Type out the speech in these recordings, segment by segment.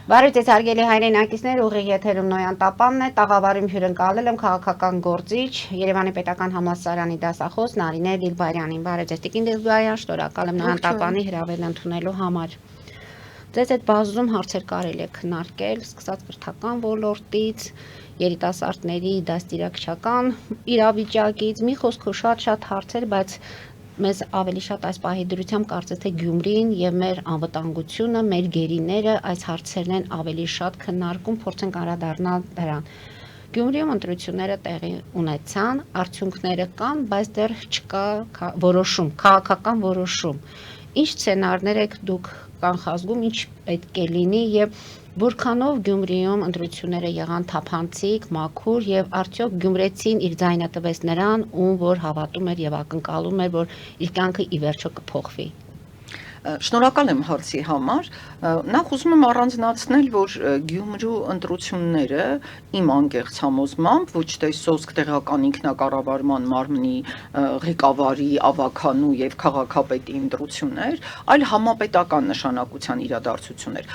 Բարև ձեզ հարգելի հայրենակիցներ, ուղիղ եթերում Նոյան Տապանն է, տաղավարում հյուրընկալել եմ քաղաքական գործիչ, Երևանի Պետական Համալսարանի դասախոս Նարինե Դիլբարյանին։ Բարև ձեզ, Տիկին Դիլբարյան, շնորհակալ եմ Նոյան Տապանի հրավերն ընդունելու համար։ Ձեզ այդ բազում հարցեր կարելի է քննարկել, սկսած կրթական ոլորտից, երիտասարդների դաստիարակչական իրավիճակից, մի խոսքով շատ հարցեր, բայց մեզ ավելի շատ այս պահի դրությամբ կարծես թե Գյումրին եւ մեր անվտանգությունը, մեր գերիները այս հարցերն են ավելի շատ քննարկում, փորձենք անդրադառնալ դրան։ Գյումրիում ընտրությունները տեղի ունեցան, արդյունքները կան, բայց դեռ չկա որոշում, քաղաքական որոշում։ Ինչ սցենարներ եք դուք կանխազգում, ինչ պետք է լինի եւ որքանով Գյումրիում ընտրությունները եղան թափանցիկ, մաքուր եւ արդյոք գյումրեցին իր ձայնը տվեց նրան, ում որ հավատում էր եւ ակնկալում էր, որ իր կյանքը ի վերջո կփոխվի։ Շնորհակալ եմ հարցի համար։ Նախ ուզում եմ առանձնացնել, որ Գյումրու ընտրությունները իմ անկեղծ համոզմամբ ոչ թե սոսկ տեղական ինքնակառավարման մարմնի ղեկավարի, ավականու եւ քաղաքապետի ընտրություններ, այլ համապետական նշանակության իրադարձություններ։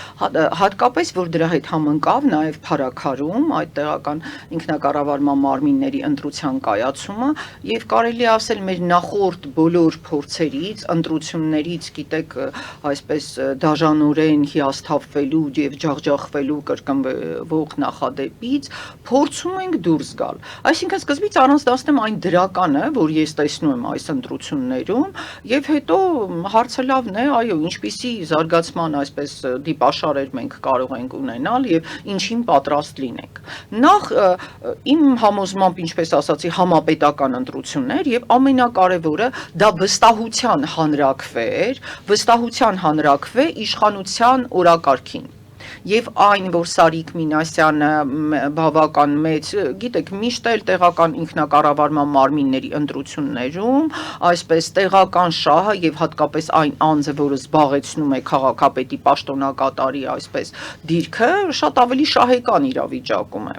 Հատկապես որ դրա հետ համընկավ նաեւ Փարաքարում այդ տեղական ինքնակառավարման մարմինների ընտրության կայացումը եւ կարելի ասել մեր նախորդ բոլոր փորձերից, ընտրություններից, գիտեք, այսպես դաժանորեն հիասթափվելու եւ ջախջախվելու կրկնվող նախադեպից փորձում ենք դուրս գալ։ Այսինքն սկզբից առանձնացնեմ այն դրականը, որ ես տեսնում եմ այս ընտրություններում, եւ հետո հարցը լավն է, այո, ինչպիսի զարգացման այսպես դիպաշարեր մենք կարող ենք ունենալ եւ ինչին պատրաստ լինենք։ Նախ իմ համոզմամբ, ինչպես ասացի, համապետական ընտրություններ եւ ամենակարևորը դա վստահության հանրաքվե իշխանության օրակարգին։ Եվ այն, որ Սարիկ Մինասյանը բավական մեծ, գիտեք, միշտ էլ տեղական ինքնակառավարման մարմինների ընտրություններում, այսպես տեղական շահը եւ հատկապես այն անձը, որը զբաղեցնում է քաղաքապետի պաշտոնակատարի այսպես դիրքը, շատ ավելի շահեկան իրավիճակում է։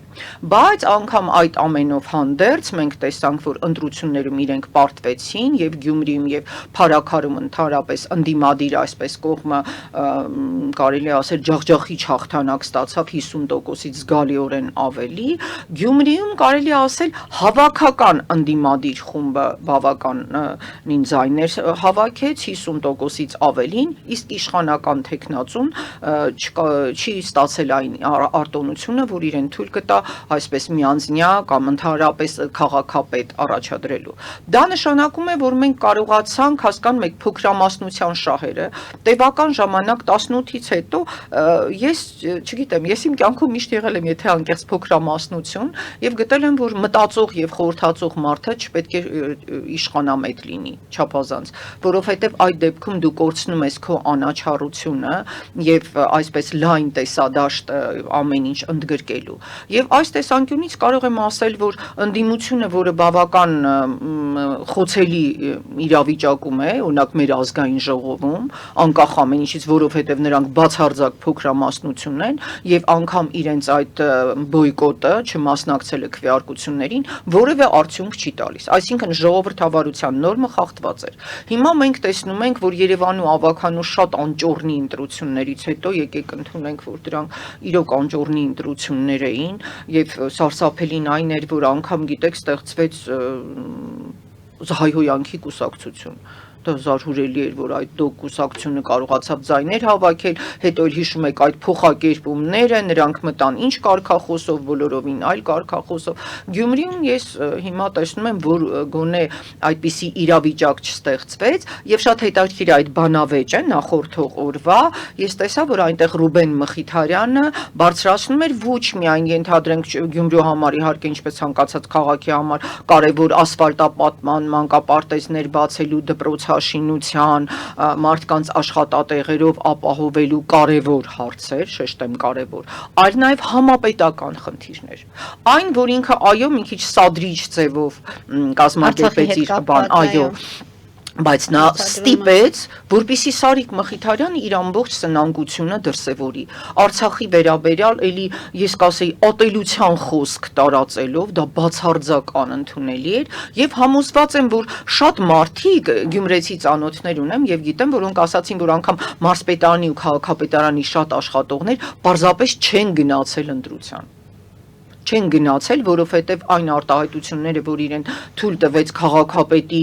Բայց անգամ այդ ամենով հանդերձ մենք տեսանք, որ ընտրություններում իրենք պարտվեցին եւ Գյումրիում եւ Փարաքարում ընդհանրապես ընդդիմադիր այսպես կողմը կարելի ասել ջախջախիչ հաղթանակ ստացավ 50%-ից զգալիորեն ավելի, Գյումրիում կարելի ասել հավաքական ընդդիմադիր խումբը բավականին ձայներ հավաքեց 50%-ից ավելին, իսկ իշխանական թեկնածուն չի ստացել այն արտոնությունը, որ իրեն թույլ կտա այսպես միանձնյա կամ ընդհանրապես քաղաքապետ առաջադրելու։ Դա նշանակում է, որ մենք կարողացանք հասկանում եք փոքրամասնության շահերը, տևական ժամանակ 18-ից հետո ես չգիտեմ, ես իմ կյանքում միշտ եղել եմ, եթե անկեղծ փոքրամասնություն եւ գտել եմ, որ մտածող եւ խորհրդածող մարդը չպետք է իշխանամետ լինի, չափազանց, որովհետեւ այդ դեպքում դու կորցնում ես քո անաչառությունը եւ այսպես լայն տեսադաշտ ամեն ինչ ընդգրկելու։ Եվ այս տեսանկյունից կարող եմ ասել, որ ընդդիմությունը, որը բավական խոցելի իրավիճակում է, օրինակ մեր ազգային ժողովում, անկախ ամեն ինչից, որովհետեւ նրանք բացարձակ փոքրամասնություն են եւ անգամ իրենց այդ բոյկոտը չմասնակցելը քվեարկություններին որևէ արդյունք չի տալիս։ Այսինքն ժողովրդավարության նորմը խախտված էր։ Հիմա մենք տեսնում ենք, որ Երևանու ավականու շատ անճոռնի ընտրություններից հետո եկեք ընդունենք, որ դրանք իրոք անճոռնի ընտրություններ էին եւ սարսափելին այն էր, որ անգամ գիտեք ստեղծվեց հայհոյանքի կուսակցություն։ Դա զարհուրելի էր, որ այդ կուսակցությունը կարողացավ ձայներ հավաքել, հետո էլ հիշում եք այդ փոխակերպումները, նրանք մտան ինչ կարգախոսով, բոլորովին այլ կարգախոսով։ Գյումրիում ես հիմա տեսնում եմ, որ գոնե այդպիսի իրավիճակ չստեղծվեց եւ շատ հետաքրքիր է այդ բանավեճը նախորդող օրվա, ես տեսա, որ այնտեղ Ռուբեն Մխիթարյանը բարձրացնում էր ոչ միայն ենթադրենք Գյումրու համար իհարկե ինչպես ցանկացած քաղաքի համար կարևոր ասֆալտապատման մանկապարտեզներ բացելու դպրոցաշինության, մարդկանց աշխատատեղերով ապահովելու կարևոր հարցեր, շեշտեմ կարևոր, այլ նաև համապետական խնդիրներ։ Այն, որ ինքը այո մի քիչ սադրիչ ձևով կազմակերպեց իր բան, այո, բայց նա ստիպեց, որպեսզի Սարիկ Մխիթարյանը իր ամբողջ սնանկությունը դրսևորի։ Արցախի վերաբերյալ էլի ես կասեի ատելության խոսք տարածելով, դա բացարձակ անընդունելի էր եւ համոզված եմ, որ շատ մարդիկ գյումրեցի ծանոթներ ունեմ եւ գիտեմ, որոնք ասացին, որ անգամ մարզպետարանի ու քաղաքապետարանի շատ աշխատողներ պարզապես չեն գնացել ընտրության։ Չեն գնացել, որովհետև այն արտահայտությունները, որ իրեն թույլ տվեց քաղաքապետի,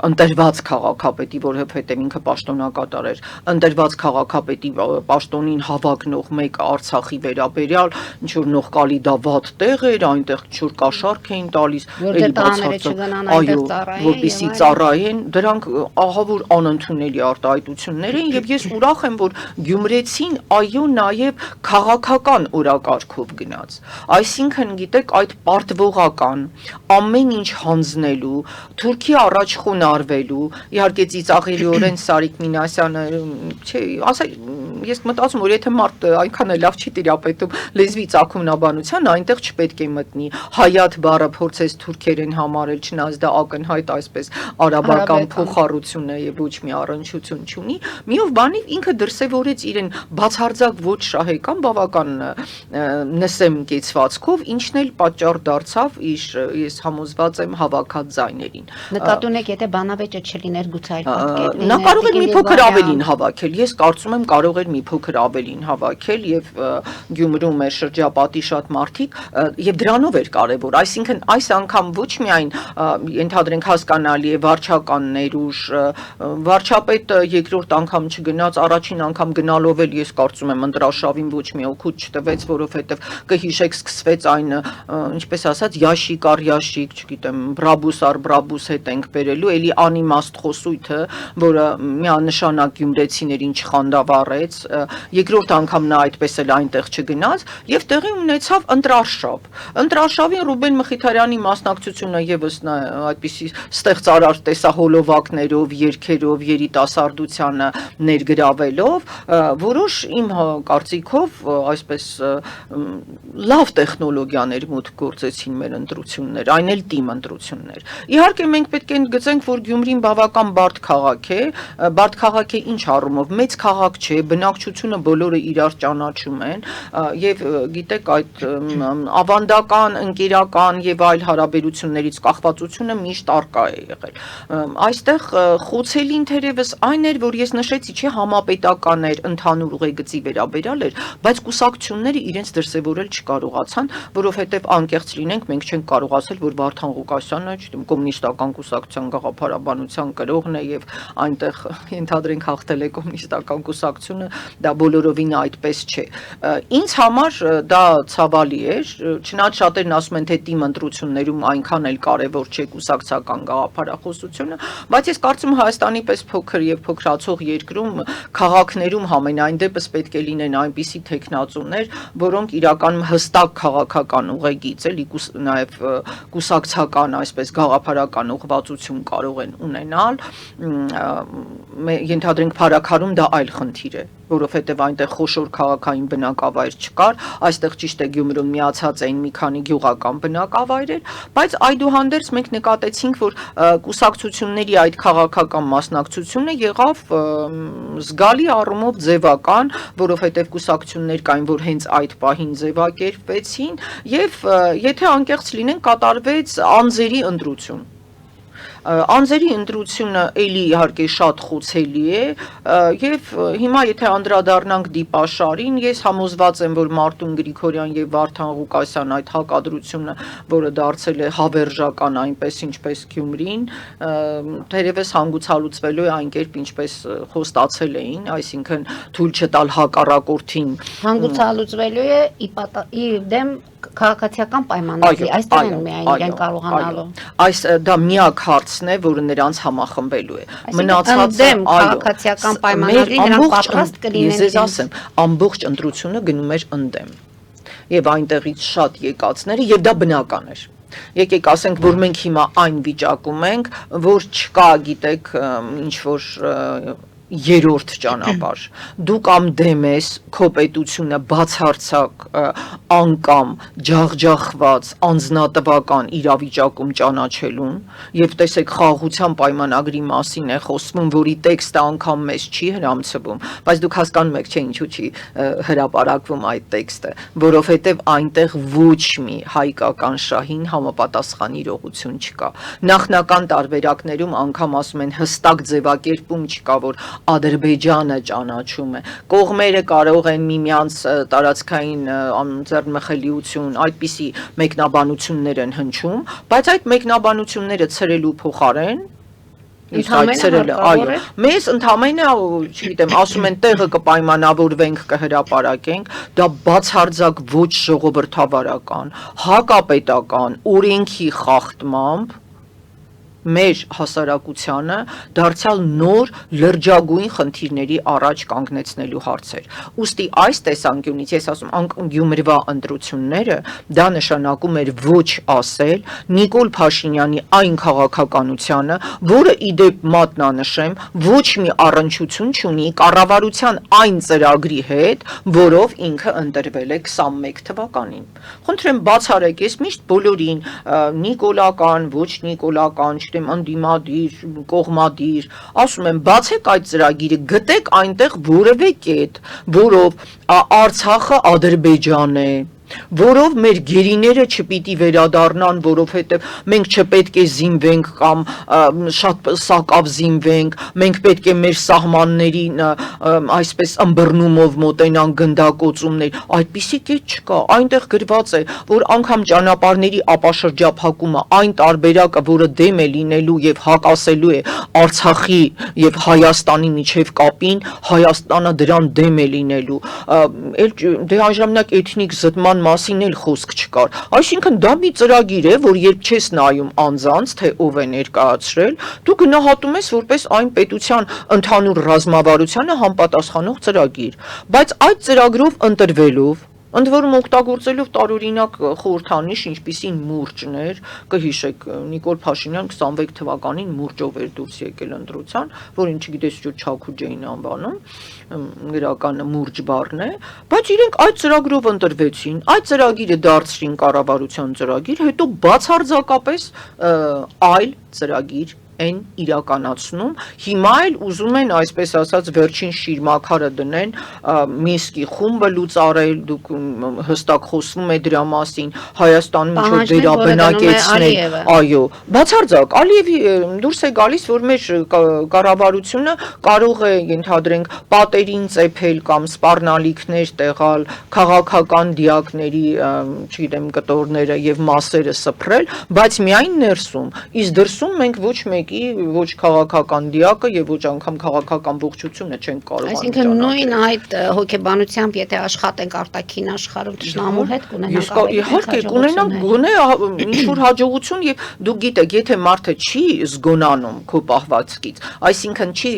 ընտրված քաղաքապետի, որովհետև ինքը պաշտոնակատար էր, ընտրված քաղաքապետի պաշտոնին հավակնող մեկ Արցախի վերաբերյալ, ինչ որ նողկալի դա վատ տեղ էր, այնտեղ ինչ-որ կաշառք էին տալիս, էլի բացարձակ, այո, որպեսզի ծառայեն, դրանք ահավոր անընդունելի արտահայտություններ էին եւ ես ուրախ եմ, որ գյումրեցին այո նաեւ քաղաքական օրակարգով գնաց, այսինքն գիտեք այդ պարտվողական ամեն ինչ հանձնելու Թուրքի առաջ խոնարհվելու իհարկե ծիծաղելիորեն Սարիկ Մինասյանը չէ ասա ես մտածում որ եթե մարդ այնքան լավ չի տիրապետում լեզվի ծագումնաբանության այնտեղ չպետք է մտնի հայատ բառը փորձես թուրքերեն համարել չնայած դա ակնհայտ այսպես արաբական փոխառություն է եւ ոչ մի առնչություն չունի միով բանից ինքը դրսեւորեց իրեն բացարձակ ոչ շահեկան բավական նսեմ կեցվածքով ինչն էլ պատճառ դարձավ ես համոզված եմ հավաքած ձայներին։ Նկատի ունեք, եթե բանավեճը չլիներ գուցե այդ պատկերն նա կարող էր մի փոքր ավելին հավաքել։ Ես կարծում եմ կարող էր մի փոքր ավելին հավաքել եւ Գյումրու մեր շրջապատի շատ մարդիկ եւ դրանով էր կարեւոր։ Այսինքն այս անգամ ոչ միայն ենթադրենք հասկանալի է վարչական ներուժ, վարչապետը երկրորդ անգամ չգնաց, առաջին անգամ գնալով էլ ես կարծում եմ ընտրաշավին ոչ մի օգուտ չտվեց, որովհետեւ կհիշեք սկսվեց այն ինչպես ասած ящик առ ящик, չգիտեմ, բրաբուս առ բրաբուս հետ ենք բերելու, էլի անիմաստ խոսույթը, որը միանշանակ գյումրեցիներին չխանդավառեց, երկրորդ անգամ նա այդպես էլ այնտեղ չգնաց եւ տեղի ունեցավ ընտրարշավ։ Ընտրարշավին Ռուբեն Մխիթարյանի մասնակցությունը եւս այդպիսի ստեղծարար տեսահոլովակներով, երգերով, երիտասարդությանը ներգրավելով, որոշ իմ կարծիքով այսպես լավ տեխնոլոգիաներ մուտք գործեցին մեր ընտրություններ, այն էլ թիմ ընտրություններ։ Իհարկե մենք պետք է գծենք, որ Գյումրին բավական բարդ քաղաք է ինչ առումով, մեծ քաղաք չէ, բնակչությունը բոլորը իրար ճանաչում են եւ գիտեք այդ ավանդական, ընկերական եւ այլ հարաբերություններից կախվածությունը միշտ արկա է եղել։ Այստեղ խոցելին թերևս այն էր, որ ես նշեցի, չէ, համապետական էր, ընդհանուր ուղեգծի վերաբերյալ էր, բայց կուսակցությունները իրենց դրսևորել չկարողացան, որովհետև անկեղծ լինենք, մենք չենք կարող ասել, որ Վարդան Ղուկասյանը, չգիտեմ, կոմունիստական կուսակցության գաղափարաբանության կրողն է եւ այնտեղ ենթադրենք հաղթել է կոմունիստական կուսակցությունը, դա բոլորովին այդպես չէ։ Ինձ համար դա ցավալի էր, չնայած շատերն ասում են, թե թիմ ընտրություններում այնքան էլ կարևոր չէ կուսակցական գաղափարախոսությունը, բայց ես կարծում եմ Հայաստանի պես փոքր եւ փոքրացող երկրում քաղաքներում համենայն դեպս պետք է լինեն այնպիսի տեխնացուներ, որոնք իրականում հստակ քաղաքական ուղեգիծ էլի նաև կուսակցական այսպես գաղափարական ուղղվածություն կարող են ունենալ, ենթադրենք Փարաքարում դա այլ խնդիր է, որովհետև այնտեղ խոշոր քաղաքային բնակավայր չկար, այստեղ ճիշտ է Գյումրում միացած էին մի քանի գյուղական բնակավայրեր, բայց այդուհանդերձ մենք նկատեցինք, որ կուսակցությունների այդ քաղաքական մասնակցությունը եղավ զգալի առումով ձևական, որովհետև կուսակցություններ կային, որ հենց այդ պահին ձևակերպվեցին եւ եթե անկեղծ լինենք կատարվեց անձերի ընտրություն։ Անձերի ընտրությունը էլի իհարկե շատ խոցելի է եւ հիմա եթե անդրադառնանք դիպաշարին, ես համոզված եմ, որ Մարտուն Գրիգորյան եւ Վարդան Ղուկասյան այդ հակադրությունը, որը դարձել է հավերժական այնպես ինչպես Գյումրին, թերևս հանգուցալուծվելու է այն կերպ ինչպես խոստացել էին, այսինքն թույլ չտալ հակառակորդին հանգուցալուծվելու է ի դեմ քաղաքացիական պայմանների, այստեղ են միայն իրեն կարողանալու։ Այս դա միակ հարցն է, որը նրանց համախմբելու է։ Մնացածը քաղաքացիական պայմանների նրանք պատրաստ կլինեն։ Ես ասեմ, ամբողջ ընտրությունը գնում էր ընդդեմ։ Եվ այնտեղից շատ եկածները եւ դա բնական էր։ Եկեք ասենք, որ մենք հիմա այն վիճակում ենք, որ չկա, գիտեք, ինչ որ երրորդ ճանապարհ։ Դու կամ դեմ ես քո պետությունը բացարձակ անկամ, ջախջախված, անձնատվական իրավիճակում ճանաչելուն, եւ տեսեք խաղաղության պայմանագրի մասին է խոսվում, որի տեքստը անգամ մեզ չի հրամցվում, բայց դուք հասկանում եք, չէ, ինչու չի հրապարակվում այդ տեքստը, որովհետեւ այնտեղ ոչ մի հայկական շահին համապատասխան իրողություն չկա։ Նախնական տարբերակներում անգամ ասում են հստակ ձևակերպում չկա, որ Ադրբեջանը ճանաչում է, կողմերը կարող են միմյանց տարածքային ձեռնմխելիություն, այդպիսի մեկնաբանություններ են հնչում, բայց այդ մեկնաբանությունները ցրելու փոխարեն մեզ ընդամենը, չգիտեմ, ասում են տեղը կպայմանավորվենք, կհրապարակենք, դա բացարձակ ոչ ժողովրդավարական, հակապետական, օրենքի խախտմամբ մեր հասարակությանը դարձյալ նոր լրջագույն խնդիրների առաջ կանգնեցնելու հարցեր։ Ուստի այս տեսանկյունից ես ասում, Գյումրվա ընտրությունները դա նշանակում էր ոչ ասել Նիկոլ Փաշինյանի այն քաղաքականությանը, որը իդեպ մատնանշեմ, ոչ մի առնչություն չունի կառավարության այն ծրագրի հետ, որով ինքը ընտրվել է 21 թվականին։ Խնդրեմ բացառեք, ես միշտ բոլորին նիկոլական, ոչ նիկոլական, անդիմադիր, կողմադիր, ասում եմ, բացեք այդ ծրագիրը, գտեք այնտեղ որևէ կետ, որով Արցախը Ադրբեջան է, որով մեր գերիները չպիտի վերադառնան, որովհետև մենք չպետք է զինվենք կամ շատ սակավ զինվենք, մենք պետք է մեր սահմաններին այսպես ըմբռնումով մոտենանք գնդակոծումներ, այդպիսի կետ չկա, այնտեղ գրված է, որ անգամ ճանապարհների ապաշրջափակումը այն տարբերակը, որը դեմ է լինելու եւ հակասելու է Արցախի եւ Հայաստանի միջև կապին, Հայաստանը դրան դեմ է լինելու, դե այն ժամանակ էթնիկ զտման մասին էլ խոսք չկար, այսինքն դա մի ծրագիր է, որ երբ չես նայում անձանց, թե ով է ներկայացրել, դու գնահատում ես որպես այն պետության ընդհանուր ռազմավարությանը համապատասխանող ծրագիր, բայց այդ ծրագրով ընտրվելով ընդ որում օգտագործելով տարօրինակ խորհրդանիշ, ինչպիսին մուրճներ, կհիշեք Նիկոլ Փաշինյան 26 թվականին մուրճով էր դուրս եկել ընտրության, որին չգիտես ինչ Չաքուջ էին անվանում, գրական մուրճ բառն է, բայց իրենք այդ ծրագրով ընտրվեցին, այդ ծրագիրը դարձրին կառավարության ծրագիր, հետո բացարձակապես այլ ծրագիր են իրականացնում, հիմա էլ ուզում են այսպես ասած վերջին շիրմաքարը դնեն Մինսկի խումբը լուծարել, դուք հստակ խոսվում է դրա մասին, Հայաստանում ինչ-որ վերաբնակեցնել, այո, բացարձակ, Ալիևի դուրս է գալիս, որ մեր կառավարությունը կարող է ենթադրենք պատերին ծեփել կամ սպառնալիքներ տեղալ, քաղաքական դիակների, չգիտեմ, կտորները եւ մասերը սփռել, բայց միայն ներսում, իսկ դրսում մենք ոչ մեկի ոչ քաղաքական դիակը եւ ոչ անգամ քաղաքական ողջությունը չենք կարողանում։ Այսինքն նույն այդ հոգեբանությամբ, եթե աշխատենք արտաքին աշխարհում ճշնամու հետ կունենանք ավելի իհարկե կունենանք գոնե ինչ որ հաջողություն եւ դուք գիտեք, եթե մարդը չի զգոնանում քո պահվածքից, այսինքն չի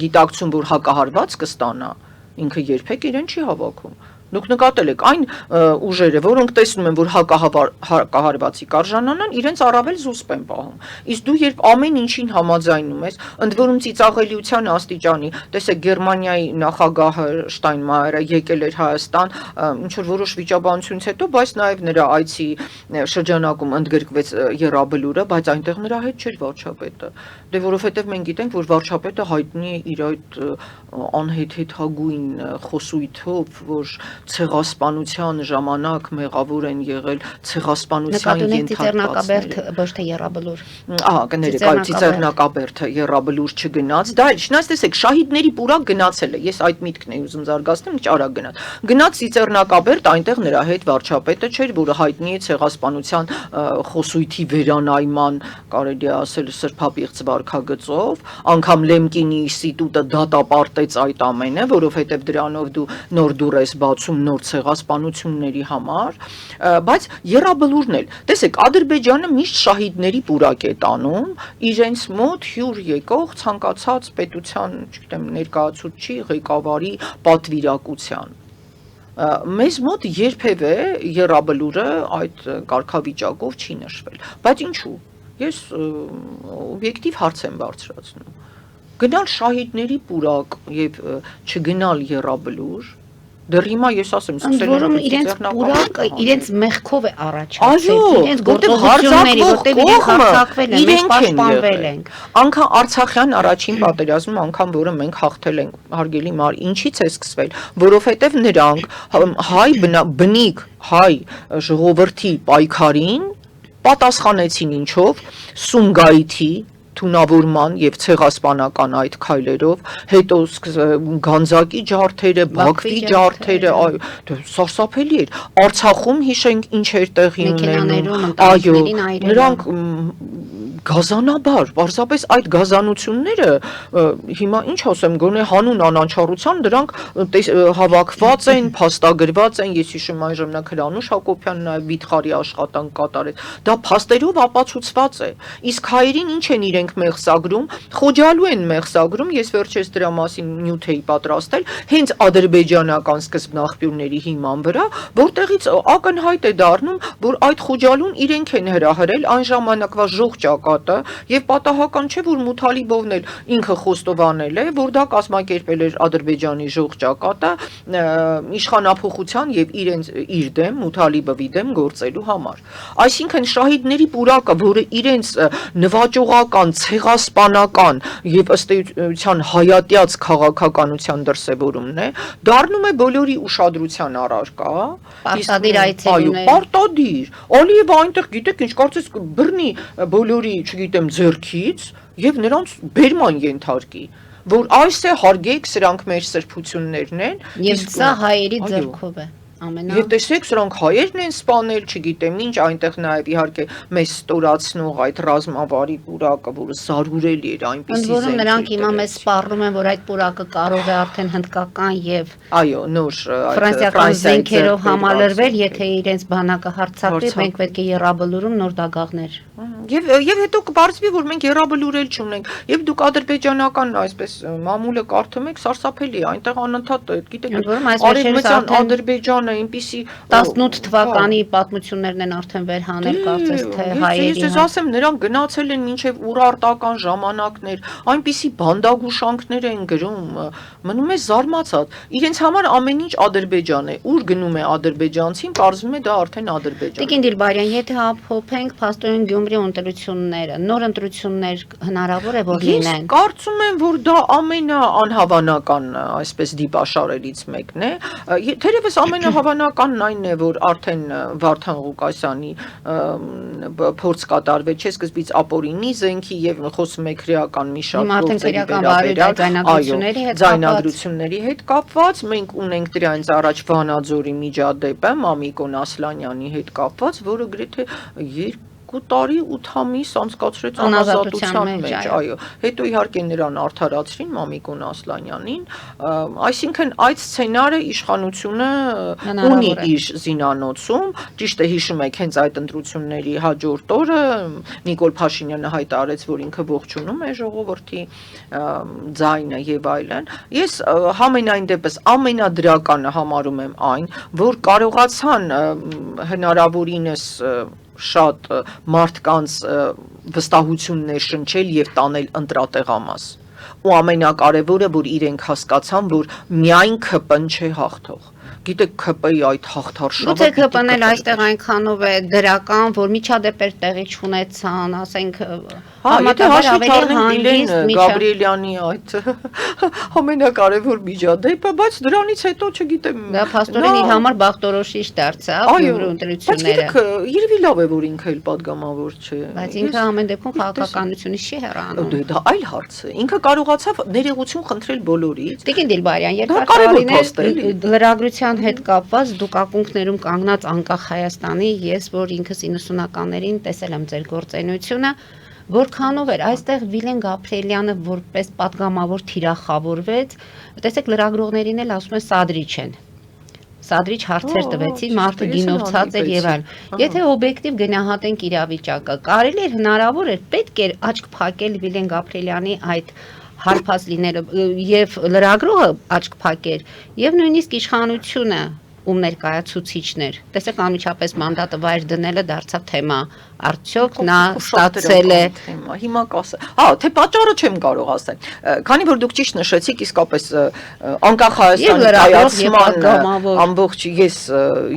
գիտակցում, որ հակահարված կստանա, ինքը երբեք իրեն չի հավաքում։ Դուք նկատել եք այն ուժերը, որոնք տեսնում են, որ հակահարվածի կարժանանան, իրենց առավել զուսպ են պահում։ Իսկ դու երբ ամեն ինչին համաձայնում ես, ընդ որում ծիծաղելիության աստիճանի, տեսեք Գերմանիայի նախագահը Շտայնմայերը եկել էր Հայաստան, ինչ որ որոշ վիճաբանությունից հետո, բայց նաև նրա այցի շրջանակում ընդգրկվեց Եռաբլուրը, բայց այնտեղ նրա հետ չէր վարչապետը։ Դե որովհետև մենք գիտենք, որ վարչապետը հայտնի է իր այդ անհեթեթագույն խոսույթով, որ ցեղասպանության ժամանակ մեղավոր են եղել ցեղասպանության ենթարկվածները։ Ոչ թե Եռաբլուր։ Կներեք, այլ Ծիծեռնակաբերդը Եռաբլուր չգնաց։ Դա չնայած տեսեք, շահիդների պուրակ գնացել է։ Ես այդ միտքն եմ ուզում զարգացնել, ինչ արագ գնաց։ Գնաց Ծիծեռնակաբերդ, այնտեղ նրա հետ վարչապետը չէր, որը հայտնի է ցեղասպանության խոսույթի վերանայման, կարելի է ասել, սրբապիղծ վարքագծով, անգամ Լեմկինի ինստիտուտը դատապարտեց այդ ամենը, որովհետև դրանով դու նոր դուռ ես բացում նոր ցեղասպանությունների համար, բայց Եռաբլուրն էլ, տեսեք, Ադրբեջանը միշտ շահիդների պուրակ է տանում իրենց մոտ հյուր եկող ցանկացած պետության, չգիտեմ, ներկայացուցչի, ղեկավարի պատվիրակության։ Մեզ մոտ երբևէ Եռաբլուրը այդ կարգավիճակով չի նշվել, բայց ինչու։ Ես օբյեկտիվ հարց եմ բարձրացնում։ գնալ շահիդների պուրակ եւ չգնալ Եռաբլուր դեռ հիմա ես ասեմ Որում իրենց պուրակը իրենց մեղքով է առաջացել, այո, իրենց գործողությունների, որտեղ իրենք հարձակվել են, մենք պաշտպանվել ենք։ Անկան Արցախյան առաջին պատերազմում, անկան որը մենք հաղթել ենք, հարգելի մար, ինչից է սկսվել, որովհետև նրանք հայ բնիկ հայ ժողովրդի պայքարին պատասխանեցին ինչով Սումգայիթի թունավորման եւ ցեղասպանական այդ քայլերով, հետո Գանձակի ջարդերը, Բաքվի ջարդերը, սարսափելի էր։ Արցախում հիշենք ինչ էր տեղի ունենում, այո, նրանք գազանաբար, պարզապես այդ գազանությունները հիմա ինչ ասեմ, գոնե հանուն անաչառության դրանք հավաքված են, փաստագրված են, ես հիշում այն ժամանակ Հրանուշ Հակոբյանն այ վիթխարի աշխատանք կատարեց։ Դա փաստերով ապացուցված է։ Իսկ հայերին ինչ են իրենք մեղսագրում, խոջալու են մեղսագրում, ես վերջերս դրա մասին նյութ էի պատրաստել, հենց ադրբեջանական սկզբնաղբյուրների հիման վրա, որտեղից ակնհայտ է դառնում, որ այդ խոջալուն իրենք են հրահրել այն ժամանակվա ժող ճակատը, եւ պատահական չէ, որ Մութալիբովն էլ ինքը խոստովանել է, որ դա կազմակերպել էր Ադրբեջանի ժող ճակատը իշխանափոխության եւ իր դեմ Մութալիբովի դեմ գործելու համար։ Այսինքն շահիդների պուրակը, որը իրենց նվաճողական, ցեղասպանական եւ ըստ էության հայատյաց քաղաքականության դրսեւորումն է, դառնում է բոլորի ուշադրության առարկա։ Պարտադիր այցելուներ։ Այո, պարտադիր։ Ալիև այնտեղ գիտեք ինչ կարծես բռնի բոլորի, չգիտեմ, ձեռքից եւ նրանց բերման ենթարկի, որ այս է հարգեք, սրանք մեր սրբություններն են, եւ սա հայերի ձեռքով է։ Եվ տեսեք, սրանք հայերն են սպանել, չգիտեմ ինչ, այնտեղ նաև իհարկե մեզ ստորացնող այդ ռազմավարի պուրակը, որը զարուրելի էր այնպիսի զենքեր։ Որում նրանք հիմա մեզ սպառնում են, որ այդ պուրակը կարող է արդեն հնդկական եւ այո, նոր ֆրանսիական զենքերով համալրվել, եթե իրենց բանակը հարձակվի, մենք պետք է Եռաբլուրում նոր դագաղներ։ Եվ հետո կբարձվի, որ մենք Եռաբլուրել չունենք, եւ դուք ադրբեջանական այսպես մամուլը կարդում եք, սարսափելի է, այնտեղ անընդհատ, գիտեք, արևմտյան Ադրբեջանը այնպիսի 18 թվականի պատմություններն են արդեն վերհանել, կարծես թե հայերի։ Ես ասեմ, նրանք գնացել են մինչև ուռարտական ժամանակներ, այնպիսի բանդագուշանքներ են գրում, մնում է զարմացած։ Իրենց համար ամեն ինչ Ադրբեջան է, ուր գնում է ադրբեջանցին, պարզվում է դա արդեն Ադրբեջան։ Տիկին Դիլբարյան, եթե ամփոփենք փաստորեն Գյումրի ընտրությունները, նոր ընտրություններ հնարավոր է որ լինեն։ Ես կարծում եմ, որ դա ամենաանհավանական, այսպես դիպաշարերից մեկն է։ Թերևս ամենահավանականն այն է, որ արդեն Վարդան Ղուկասյանի փորձ կատարվեց, չէ, սկզբից ապօրինի զենքի եւ խոսում եք քրեական մի շարք ձայնագրությունների հետ կապված, մենք ունենք դրանից առաջ Վանաձորի միջադեպը Մամիկոն Ասլանյանի հետ կապված, որը գրեթե 2 տարի 8 ամիս անցկացրեց անազատության մեջ, այո, հետո իհարկե նրան արդարացրին Մամիկոն Ասլանյանին, այսինքն այդ սցենարը իշխանությունը ունի իր զինանոցում, ճիշտ է հիշում եք հենց այդ ընտրությունների հաջորդ օրը Նիկոլ Փաշինյանը հայտարարեց, որ ինքը ողջունում է ժողովրդի ձայնը եւ այլն։ Ես համենայն դեպս ամենադրականը համարում եմ այն, որ կարողացան հնարավորինս շատ մարդկանց վստահություններ շնչել եւ տանել ընտրատեղամաս։ Ու ամենակարևորը, որ իրենք հասկացան, որ միայն ԿՊ-ն չէ հաղթող։ Գիտեք, ԿՊ-ի այդ հաղթարշավը։ Գուցե ԿՊ-ն էլ այստեղ այնքանով է դրական, որ միջադեպեր տեղի չունեցան, ասենք համատեղ ավելի հանգիստ Գաբրիելյանի այդ ամենակարևոր միջադեպը, բայց դրանից հետո չգիտեմ։ Դա փաստորեն իր համար բախտորոշիչ դարձավ Գյումրու ընտրությունները։ Բայց երևի լավ է, որ ինքը էլ падգամավոր չէ։ Բայց ինքը ամեն դեպքում քաղաքականությունից չի հեռանում։ Դա այլ հարց է։ Ինքը կարողացավ ներողություն խնդրել բոլորից։ Տիկին Դիլբարյան, երկար լրագրության հետ կապված դուք ակունքներում կանգնած անկախ Հայաստանի, ես որ ինքս 90-ականներին տեսել եմ ձեր գործունեությունը, որքանով էր այստեղ Վիլեն Գաբրիելյանը որպես падգամավոր թիրախավորվեց, տեսեք լրագրողներին էլ ասում են սադրիչ են։ Սադրիչ հարցեր տվեցին, մարդը գինովցած էր եւ այլն։ Եթե օբյեկտիվ գնահատենք իրավիճակը, կարելի էր հնարավոր էր, պետք էր աչք փակել Վիլեն Գաբրիելյանի այդ հարփած լինելը եւ լրագրողը աչք փակեր եւ նույնիսկ իշխանությունը ում ներկայացուցիչներ տեսեք անմիջապես մանդատը վայր դնելը դարձավ թեմա արդյոք նա ստացել է հիմա կասեմ։ Թե պատճառը չեմ կարող ասել։ Քանի որ դուք ճիշտ նշեցիք, իսկապես անկախ Հայաստանի կայացման ամբողջ ես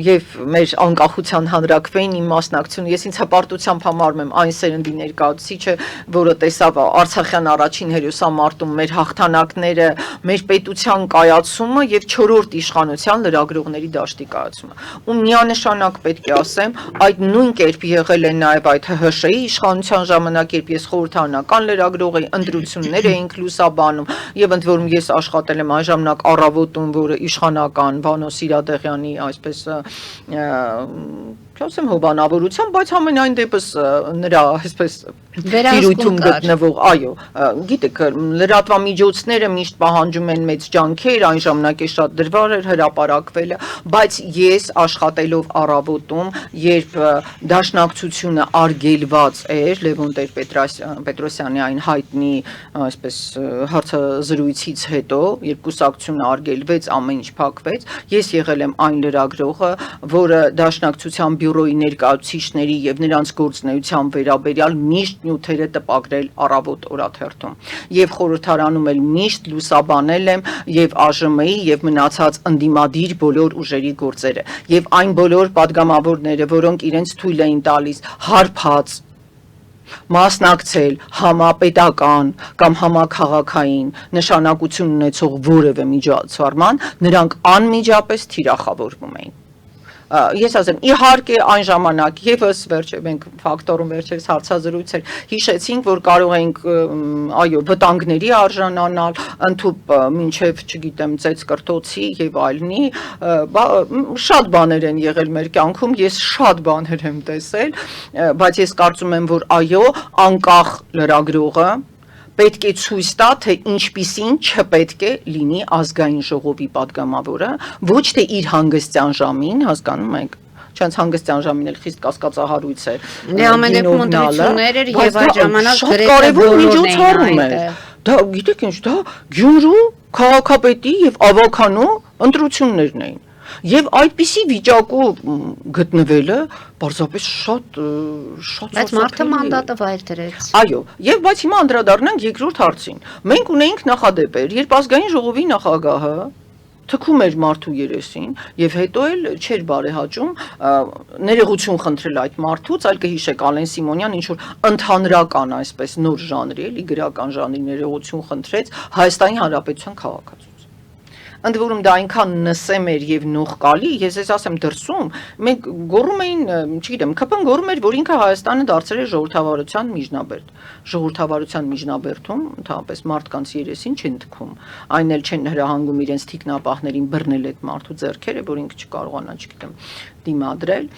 եւ մեր անկախության հանրակրվեին իմ մասնակցությունը, ես ինձ հպարտությամբ համարում եմ այն սերնդի ներկայացուցիչը, որը տեսավ Արցախյան առաջին հերոսամարտում մեր հաղթանակները, մեր պետության կայացումը եւ 4-րդ իշխանության լրագրողների դաշտի կայացումը։ Ու միանշանակ պետք է ասեմ, այդ նույն կերպ եղել է նաև այդ ՀՀՇ-ի իշխանության ժամանակ, երբ ես խորհրդարանական լրագրող էի, ընտրություններ էինք լուսաբանում եւ ընդ որում ես աշխատել եմ այն ժամանակ առավոտում, որը իշխանական Վանո Սիրադեղյանի այսպես չասեմ հովանավորությամբ, բայց համենայն դեպս նրա այսպես տիրույթում գտնվող, այո, գիտեք, լրատվամիջոցները միշտ պահանջում են մեծ ջանքեր, այն ժամանակ է շատ դժվար էր հրապարակվելը, բայց ես աշխատելով առավոտում, երբ դաշնակցությունը արգելված էր Լևոն Տեր-Պետրոսյանի այն հայտնի այսպես հարցազրույցից հետո, երբ կուսակցությունը արգելվեց, ամեն ինչ փակվեց, ես եղել եմ այն լրագրողը, որը դաշնակցության բյուրոյի ներկայացուցիչների եւ նրանց գործունեության վերաբերյալ միշտ նյութերը տպագրել առավոտ օրաթերթում եւ խորհրդարանում էլ միշտ լուսաբանել եմ եւ ԱԺՄ-ի եւ մնացած ընդդիմադիր բոլոր ուժերի գործերը եւ այն բոլոր падգամավորները, որոնք իրենց թույլ էին տալիս հարբած մասնակցել համապետական կամ համաքաղաքային նշանակություն ունեցող որևէ միջոցառման, նրանք անմիջապես թիրախավորվում էին։ Ես ասեմ, իհարկե այն ժամանակ եւս մենք ֆակտորում վերջերս հարցազրույցեր հիշեցինք, որ կարող ենք այո վտանգների արժանանալ, ընդհուպ մինչև, չգիտեմ, ծեծ կրտոցի եւ այլնի, շատ բաներ են եղել մեր կյանքում, ես շատ բաներ եմ տեսել, բայց ես կարծում եմ, որ այո, անկախ լրագրողը պետք է ցույց տա, թե ինչպիսին չպետք է լինի ազգային ժողովի падգամավորը, ոչ թե իր հանգստյան ժամին, հասկանում եք, չանց հանգստյան ժամին էլ խիստ կասկածահարույց է։ Ամենեքում ընտրություններ էր եւ այդ ժամանակ կարևոր միջոցառում էր։ Դա գիտեք ինչ, դա Գյումրու քաղաքապետի եւ ավականու ընտրություններն էին։ Եվ այդպիսի վիճակում գտնվելը պարզապես շատ բայց մարդը մանդատը վայր դրեց։ Այո, եւ բայց հիմա անդրադառնանք երկրորդ հարցին։ Մենք ունեինք նախադեպեր, երբ ազգային ժողովի նախագահը թքում էր մարդու երեսին եւ հետո էլ չէր բարեհաճում ներողություն խնդրել այդ մարդուց, այլ կհիշեք Ալեն Սիմոնյան ինչ որ ընդհանրական այսպես նոր ժանրի, էլի գրական ժանրի ներողություն խնդրեց Հայաստանի Հանրապետության քաղաքացու։ Ընդ որում դա այնքան նսեմ էր եւ նողկալի, ես ասեմ դրսում, մենք գոռում էին, չգիտեմ, ԿՊ-ն գոռում էր, որ ինքը Հայաստանը դարձել է ժողովրդավարության միջնաբերդ։ Ժողովրդավարության միջնաբերդում ընդհանրապես մարդկանց երեսին չեն թքում, այն էլ չեն հրահանգում իրենց թիկնապահներին բռնել այդ մարդու ձեռքերը, որ ինքը չկարողանա, չգիտեմ, դիմադրել։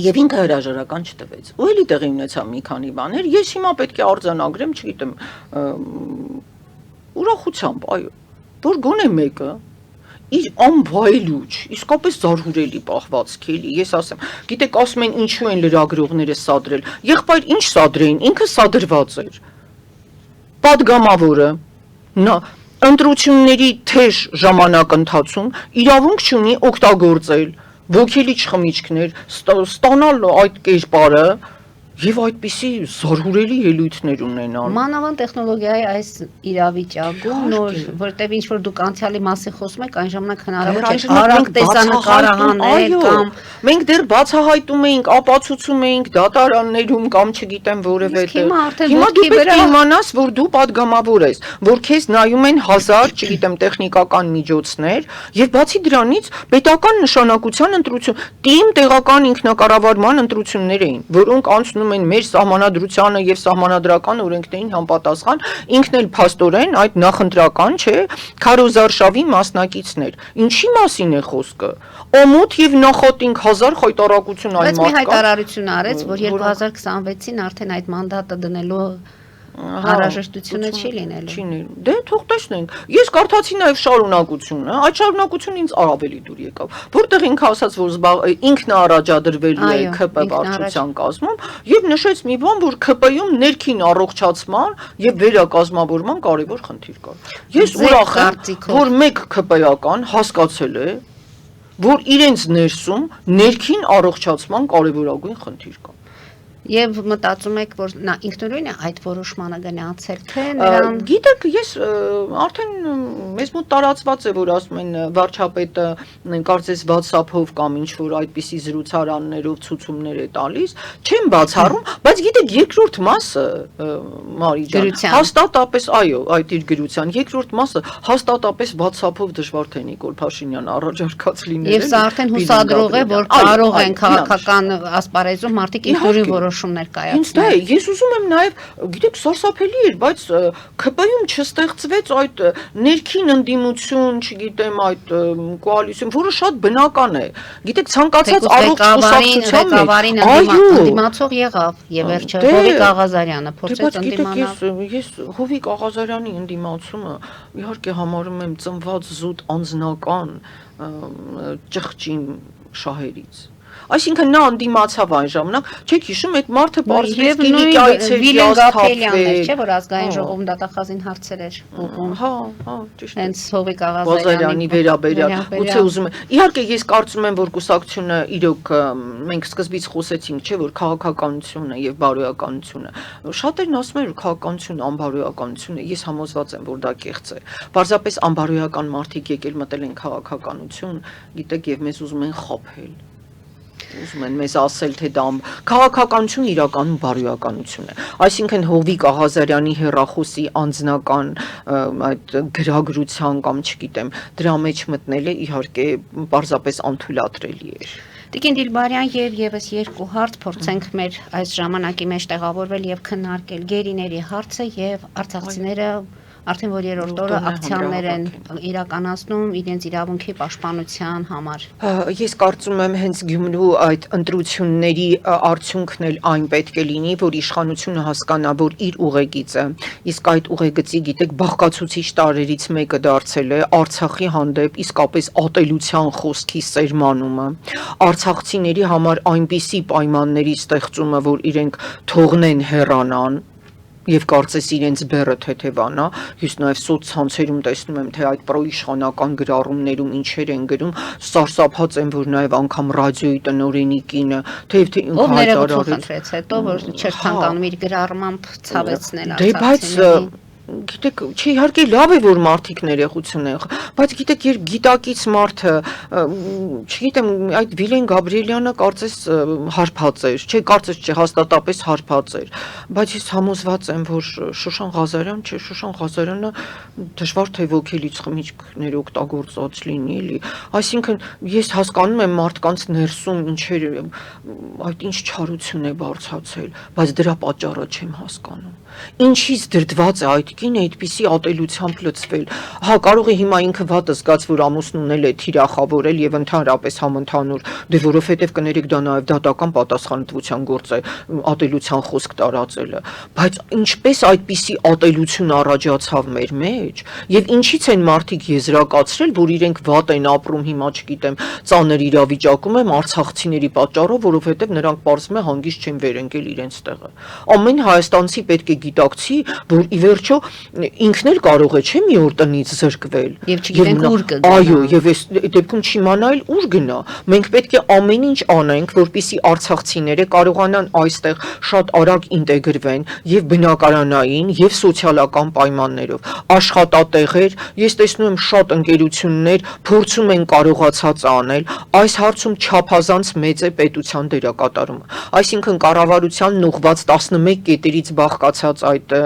Եվ ինքը հրաժարական չտվեց։ Ու էլի տեղի ունեցավ մի քանի բաներ, ես հիմա պետք է արձանագրեմ, չգիտեմ, ուրախությամբ, այո, որ գոնե մեկը իր անվայելուչ, իսկապես զարհուրելի պահվածք էլի, ես ասեմ, գիտեք, ասում են ինչու են լրագրողները սադրել, եղբայր ինչ սադրեին, ինքը սադրված էր, падգամավորը, նա ընտրությունների թեժ ժամանակ ընթացում իրավունք չունի օգտագործել ոգելիչ խմիչքներ, ստանալ այդ կերպարը, եւ այդպիսի զարհուրելի ելույթներ ունենալ։ Մանավանդ տեխնոլոգիայի այս իրավիճակում նոր, որտեղ ինչ որ դուք անցյալի մասին խոսում եք, այն ժամանակ հնարավոր չէ արագ տեսանկարահանել կամ մենք դեռ բացահայտում էինք, ապացուցում էինք դատարաններում կամ չգիտեմ որևէ տեղ։ Հիմա դու պետք է իմանաս, որ դու падգամավոր ես, որ քեզ նայում են 1000, չգիտեմ, տեխնիկական միջոցներ եւ բացի դրանից պետական նշանակության ընտրություն, թիմ տեղական ինքնակառավարման ընտրություններ էին, որոնք անցնում են մեր սահմանադրությանը եւ սահմանադրական օրենքներին համապատասխան, ինքն էլ փաստորեն այդ նախընտրական, չէ, քարոզարշավի մասնակիցներ։ Ինչի մասին է խոսքը։ Օմոթ եւ նախոտինք 1000 խայտարակություն այն մարդկանց։ Բայց մի հայտարարություն արեց, որ 2026-ին արդեն այդ մանդատը դնելու Հարաժեշտությունը չի լինելու։ Դե թող տեսնենք։ Ես կարդացի նաև շարունակությունը, այդ շարունակությունը ինձ ավելի դուր եկավ։ Որտեղ ինքը ասաց, որ ինքն առաջադրվելու է ԿՊ վարչության կազմում եւ նշեց մի բան, որ ԿՊ-ում ներքին առողջացման եւ վերակազմավորման կարևոր խնդիր կա։ Ես ուրախ եմ, որ մեկ ԿՊ-ական հասկացել է, որ իրենց ներսում ներքին առողջացման կարևորագույն խնդիր կա։ Եվ մտածում եք, որ նա ինքնուրույն է այդ որոշմանը գնացել, թե նրան Գիտեք, ես արդեն մեզ մոտ տարածված է, որ ասում են վարչապետը կարծես WhatsApp-ով կամ ինչ-որ այդպիսի զրուցարաններով ցուցումներ է տալիս, չեմ բացառում, բայց գիտեք, երկրորդ մասը, Մարի ջան, հաստատապես, այո, այդ իր գրության, երկրորդ մասը հաստատապես WhatsApp-ով դժվար թե Նիկոլ Փաշինյանը առաջարկած լինել։ Եվ սա արդեն հուսադրող է, որ կարող են քաղաքական ասպարեզում մարդիկ ինքնուրույն որոշումներ կայացնել։ Ես ուզում եմ նաև, գիտեք, սարսափելի էր, բայց ԿՊ-ում չստեղծվեց այդ ներքին ընդդիմություն, չգիտեմ, այդ կոալիցիոն, որը շատ բնական է։ Գիտեք, ցանկացած առողջ կուսակցության ղեկավարին ընդդիմացող եղավ, եւ վերջը Հովիկ Աղազարյանը փորձեց ընդդիմանալ։ Ես Հովիկ Աղազարյանի ընդդիմացումը իհարկե համարում եմ ծնված զուտ անձնական ճղճին շահերից։ Այսինքն նա ընդդիմացավ այն ժամանակ, չեք հիշում, այդ մարդը պարզվեց Կիլիկիայից էր, չէ՞ որ ազգային ժողովում դատախազին հարցեր էր ուղղում։ Հա, ճիշտ է։ Հենց Հովիկ Աղազարյանի վերաբերյալ։ Գուցե ուզում եմ։ Իհարկե ես կարծում եմ, որ կուսակցությունը իրոք մենք սկզբից խոսեցինք, չէ՞ որ քաղաքականությունը եւ բարոյականությունը։ Շատերն ասում են, որ քաղաքականությունը անբարոյականություն է։ Ես համոզված եմ, որ դա կեղծ է։ Պարզապես անբարոյական մարդիկ եկել մտել են քաղաքականություն, գիտեք, եւ մեզ ուզում են խաբել։ Ուզում են մեզ ասել, թե դա քաղաքականություն իրականում բարոյականություն է։ Այսինքն Հովիկ Աղազարյանի հեռախոսի անձնական այդ գրագրության կամ չգիտեմ, դրա մեջ մտնելը իհարկե պարզապես անթույլատրելի էր։ Տիկին Դիլբարյան եւ եւս երկու հարց փորձենք մեր այս ժամանակի մեջ տեղավորվել եւ քննարկել գերիների հարցը եւ արցախցիները արդեն որ երրորդ օրը ակցիաներ են իրականացնում իրենց իրավունքի պաշտպանության համար։ Ես կարծում եմ հենց Գյումրու այդ ընտրությունների արդյունքն էլ այն պետք է լինի, որ իշխանությունը հասկանա, որ իր ուղեգիծը, իսկ այդ ուղեգծի գիտեք բաղկացուցիչ տարերից մեկը դարձել է Արցախի հանդեպ իսկապես ատելության խոսքի սերմանումը, արցախցիների համար այնպիսի պայմանների ստեղծումը, որ իրենք թողնեն հեռանան եւ կարծես իրենց բեռը թեթևանա, ես նաեւ սոցցանցերում տեսնում եմ, թե այդ պրոիշխանական գրառումներում ինչեր են գրում, սարսափած եմ, որ նաեւ անգամ ռադիոյի տնօրենի կինը, թեև թե ինքը հայտարարեց հետո, որ չէր ցանկանում իր գրառմամբ ցավեցնել արցախցիներին։ Գիտեք, չի իհարկե լավ է, որ մարդիկ ներեխություն են, բայց գիտեք, երբ գիտակից մարդը, չգիտեմ, այդ Վիլեն Գաբրիելյանը կարծես հարբած էր, չէ, կարծես չէ, հաստատապես հարբած էր, բայց ես համոզված եմ, որ Շուշան Ղազարյան, չէ, Շուշան Ղազարյանը դժվար թե ոգելից խմիչքներ օգտագործած լինի, էլի, այսինքն ես հասկանում եմ մարդկանց ներսում ինչեր, այդ ինչ չարություն է բարձրացել, բայց դրա պատճառը չեմ հասկանում։ Ինչից դրդված է այդ կինը այդպիսի ատելությամբ լցվել։ Հա, կարող է հիմա ինքը վատը զգաց, որ ամուսնուն ունել է թիրախավորել եւ ընդհանրապես համընդհանուր, դե որովհետեւ կներեք դա նաեւ դատական պատասխանատվության գործ է ատելության խոսք տարածելը, բայց ինչպես այդպիսի ատելություն առաջացավ մեր մեջ եւ ինչից են մարդիկ եզրակացրել, որ իրենք վատ են ապրում հիմա, չգիտեմ, ծանր իրավիճակում եմ արցախցիների պատճառով, որովհետեւ նրանք պարզվում է հանգիստ չեն վերընկել իրենց տեղը։ Ամեն հայաստանցի պետք է գիտակցի, որ ի վերջո ինքն էլ կարող է, չէ՞, մի օր տնից զրկվել։ Եվ չգիտենք ուր կգնա։ Այո, եւ այս դեպքում չիմանա էլ ուր գնա։ Մենք պետք է ամեն ինչ անենք, որպեսզի արցախցիները կարողանան այստեղ շատ արագ ինտեգրվեն եւ բնակարանային եւ սոցիալական պայմաններով։ Աշխատատեղեր, ես տեսնում եմ շատ ընկերություններ փորձում են կարողացած անել, այս հարցում չափազանց մեծ է պետության դերակատարումը։ Այսինքն կառավարությանն ուղղված 11 կետերից բաղկացած այդ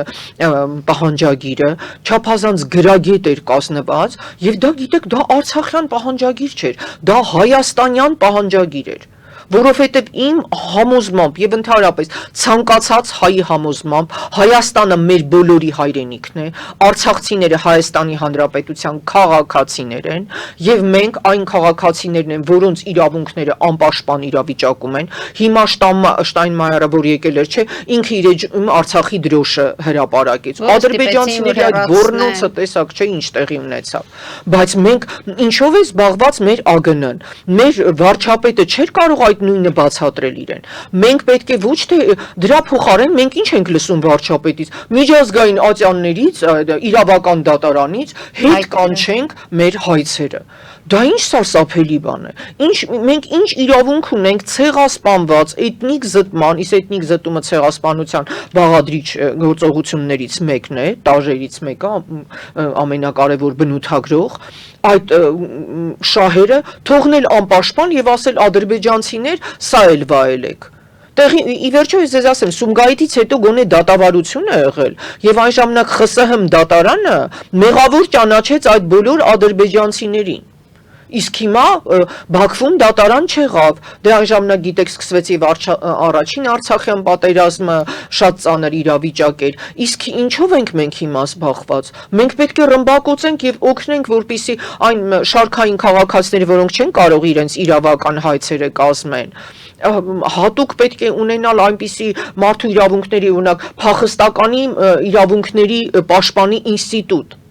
պահանջագիրը չափազանց գրագետ էր կազմված եւ դա գիտեք դա արցախյան պահանջագիր չէր, դա հայաստանյան պահանջագիր էր, որովհետև իմ համոզմամբ եւ ընդհանրապես ցանկացած հայի համոզմամբ Հայաստանը մեր բոլորի հայրենիքն է, արցախցիները Հայաստանի Հանրապետության քաղաքացիներ են եւ մենք այն քաղաքացիներն են, որոնց իրավունքները անպաշտպան իրավիճակում են։ Հիմա Շտայնմայերը, որ եկել էր, չէ, ինքը իր Արցախի դրոշը հրապարակեց։ Ադրբեջանցիների այդ ոռնոցը տեսակ չէ ինչ տեղի ունեցավ։ Բայց մենք ինչով է զբաղված մեր ԱԳՆ-ն։ Մեր վարչապետը չէր կարող այդ այդ նույնը բացատրել իրեն։ Մենք պետք է ոչ թե դրա փոխարեն մենք ինչ ենք լսում վարչապետից, միջազգային ատյաններից, իրավական դատարանից հետ կանչենք մեր հայցերը։ Դա ինչ սարսափելի բան է։ Մենք ինչ իրավունք ունենք ցեղասպանված էթնիկ զտման, իսկ էթնիկ զտումը ցեղասպանության բաղադրիչ գործողություններից մեկն է, տարրերից մեկը, ամենակարևոր բնութագրող, այդ շահերը թողնել անպաշտպան եւ ասել ադրբեջանցիներ, սա էլ վայելեք։ Տեղի ի վերջո ես ձեզ ասեմ, Սումգայիթից հետո գոնե դատավարություն է եղել եւ այն ժամանակ ԽՍՀՄ դատարանը մեղավոր ճանաչեց այդ բոլոր ադրբեջանցիներին։ Իսկ հիմա Բաքվում դատարան չեղավ, դե այն ժամանակ գիտեք սկսվեց եւ առաջին Արցախյան պատերազմը, շատ ծանր իրավիճակ էր, իսկ ինչով ենք մենք հիմա զբաղված, մենք պետք է ռմբակոծենք եւ օգնենք, որպիսի այն շարքային քաղաքացիները, որոնք չեն կարող իրենց իրավական հայցերը կազմեն, հատուկ պետք է ունենալ այնպիսի մարդու իրավունքների, օրինակ փախստականի իրավունքների պաշտպանի ինստիտուտ,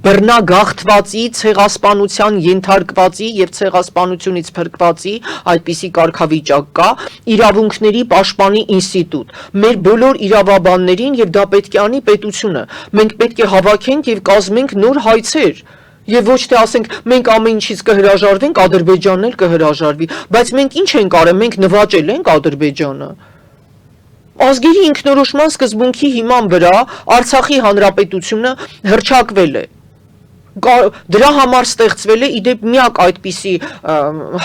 բռնագաղթվածի, ցեղասպանության ենթարկվածի եւ ցեղասպանությունից փրկվածի այդպիսի կարգավիճակ կա, իրավունքների պաշտպանի ինստիտուտ։ Մեր բոլոր իրավաբաններին եւ դա պետք է անի պետությունը։ Մենք պետք է հավաքենք եւ կազմենք նոր հայցեր։ Եվ ոչ թե ասենք մենք ամեն ինչից կհրաժարվենք, Ադրբեջանն էլ կհրաժարվի, բայց մենք ինչ ենք արել, մենք նվաճել ենք Ադրբեջանը։ Ազգերի ինքնորոշման սկզբունքի հիման վրա Արցախի հանրապետությունը հռչակվել է։ Դրա համար ստեղծվել է իդեպ միակ այդպիսի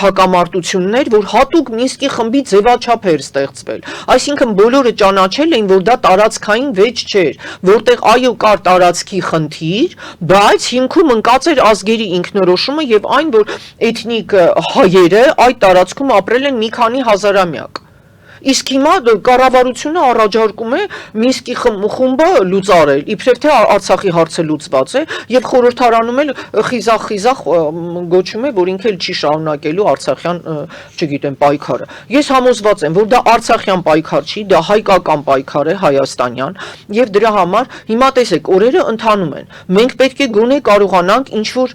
հակամարտություններ, որ հատուկ Մինսկի խմբի ձևաչափ էր ստեղծվել։ Այսինքն բոլորը ճանաչել էին, որ դա տարածքային վեճ չէր, որտեղ այո կար տարածքի խնդիր, բայց հիմքում ընկած էր ազգերի ինքնորոշումը եւ այն, որ էթնիկ հայերը այդ տարածքում ապրել են մի քանի հազարամյակ։ Իսկ հիմա կառավարությունը առաջարկում է Մինսկի խումբը լուծարել, իբրև թե Արցախի հարցը լուծված է եւ խորհրդարանում էլ խիզախ գոչում է, որ ինքը էլ չի շարունակելու արցախյան, չգիտեմ, պայքարը։ Ես համոզված եմ, որ դա արցախյան պայքար չի, դա հայկական պայքար է, հայաստանյան, եւ դրա համար հիմա տեսեք, օրերը ընթանում են։ Մենք պետք է գոնե կարողանանք ինչ-որ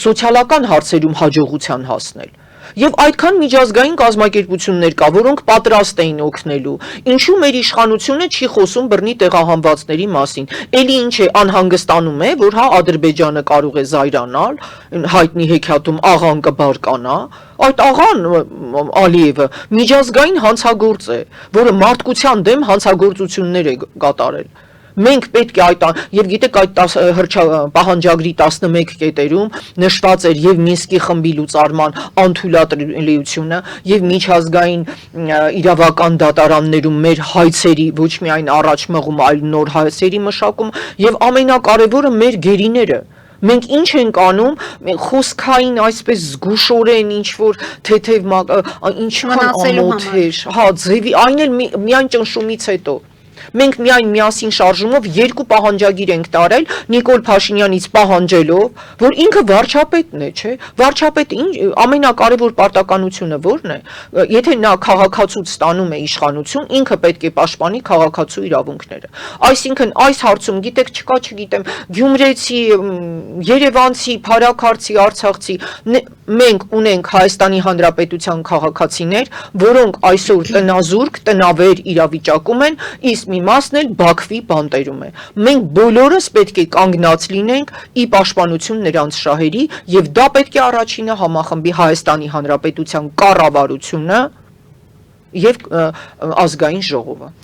սոցիալական հարցերում հաջողության հասնել։ Եվ այդքան միջազգային կազմակերպություններ կա, որոնք պատրաստ էին օգնելու։ Ինչու մեր իշխանությունը չի խոսում բռնի տեղահանվածների մասին։ Էլի ինչ է անհանգստանում է, որ հա Ադրբեջանը կարող է զայրանալ, հայտնի հեքիաթում աղան կբարկանա։ Այդ աղան Ալիևը միջազգային հանցագործ է, որը մարդկության դեմ հանցագործություններ է կատարել։ Մենք պետք է այդ եւ գիտեք այդ պահանջագրի 11 կետերում նշված էր եւ Մինսկի խմբի լուծարման անթույլատրելիությունը եւ միջազգային իրավական դատարաններում մեր հայցերի ոչ միայն առաջ մղում, այլ նոր հայցերի մշակում եւ ամենակարևորը մեր գերիները։ Մենք ինչ ենք անում, խոսքային այսպես զգուշորեն ինչ որ թեթև ինչքան ամոթ էր, հա ձևի այն էլ միայն ճնշումից հետո։ Մենք միայն միասին շարժումով երկու պահանջագիր ենք տարել Նիկոլ Փաշինյանից պահանջելով, որ ինքը վարչապետն է, չէ՞։ Վարչապետը ամենակարևոր պարտականությունը ո՞րն է։ Եթե նա քաղաքացուց ստանում է իշխանություն, ինքը պետք է պաշտպանի քաղաքացու իրավունքները։ Այսինքն այս հարցում գիտեք չկա, չգիտեմ, գյումրեցի, երևանցի, փարաքարցի, արցախցի, մենք ունենք Հայաստանի Հանրապետության քաղաքացիներ, որոնք այսօր տնազուրկ, տնավեր իրավիճակում են, իսկ մի մասն էլ Բաքվի բանտերում է։ Մենք բոլորս պետք է կանգնած լինենք ի պաշտպանություն նրանց շահերի եւ դա պետք է առաջինը համախմբի Հայաստանի Հանրապետության կառավարությունը եւ ազգային ժողովը։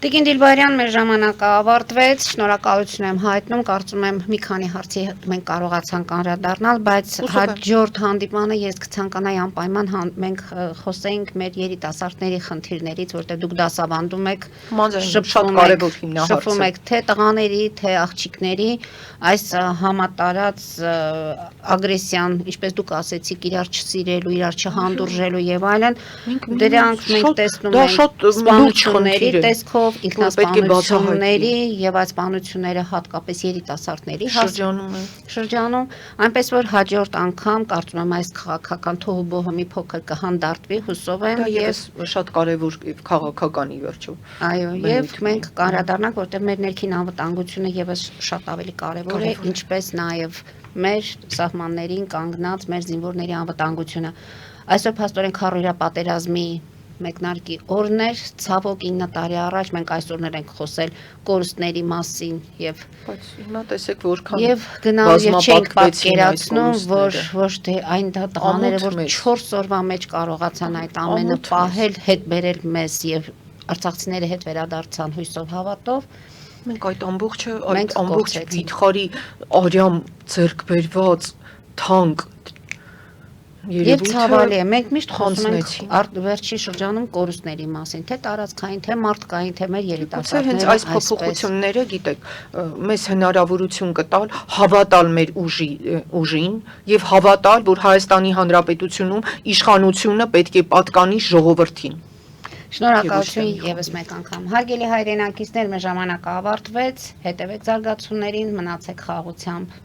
Տիկին Դիլբարյան, մեր ժամանակը ավարտվեց, շնորհակալություն եմ հայտնում, կարծում եմ մի քանի հարցի մենք կարողացանք անդրադառնալ, բայց հաջորդ հանդիպմանը ես կցանկանայի անպայման մենք խոսենք մեր երիտասարդների խնդիրներից, որտեղ դուք դասավանդում եք, շատ կարևոր հիմնահարց է։ Շփվում եք թե տղաների, թե աղջիկների, այս համատարած ագրեսիան, ինչպես դուք ասեցիք, իրար չսիրելու, իրար չհանդուրժելու եւ այլն, դրանք մենք տեսնում ենք սպանությունների տեսքով ինքնասպանությունների եւ այս սպանությունները հատկապես երիտասարդների շրջանում, այնպես որ հաջորդ անգամ կարծում եմ այս քաղաքական թոհուբոհը մի փոքր կհանդարտվի, հուսով եմ եւ շատ կարեւոր քաղաքական ի վերջո։ Այո, եւ մենք կանդրադառնանք, որտեղ մեր ներքին անվտանգությունը եւս շատ ավելի կարեւոր է, ինչպես նաեւ մեր սահմաններին կանգնած մեր զինվորների անվտանգությունը։ Այսօր փաստորեն քարոզիա պատերազմի մեկնարկի օրն էր, ցավոք 9 տարի առաջ մենք այսօրներ ենք խոսել կորուստների մասին եւ Բայց հիմա տեսեք որքան եւ գնալ եւ չենք բազմապատկվեցին այդ պատկերացնում, որ կորուստները։ ոչ թե այն տղաները, որ Ամոթ մեծ։ 4 օրվա մեջ կարողացան այդ ամենը Ամոթ պահել, հետ բերել մեզ եւ արցախցիները հետ վերադարձան հույսով հավատով։ Մենք այդ ամբողջը, Մենք այդ ամբողջ կորցրեցինք։ վիթխարի արյամ ձեռք բերված թանկ Եվ ցավալի է, մենք միշտ խոսում հանձնեցին։ ենք վերջի շրջանում կորուստների մասին, թե տարածքային, թե մարդկային, թե մեր Գուցե հենց երիտասարդները այս փոփոխությունները, գիտեք, մեզ հնարավորություն կտալ հավատալ մեր ուժին եւ հավատալ, որ Հայաստանի Հանրապետությունում իշխանությունը պետք է պատկանի ժողովրդին։ Շնորհակալություն Եվ եւս մեկ անգամ։ Հարգելի հայրենակիցներ, մեր ժամանակը ավարտվեց, հետևեք զարգացումներին, մնացեք խաղաղությամբ։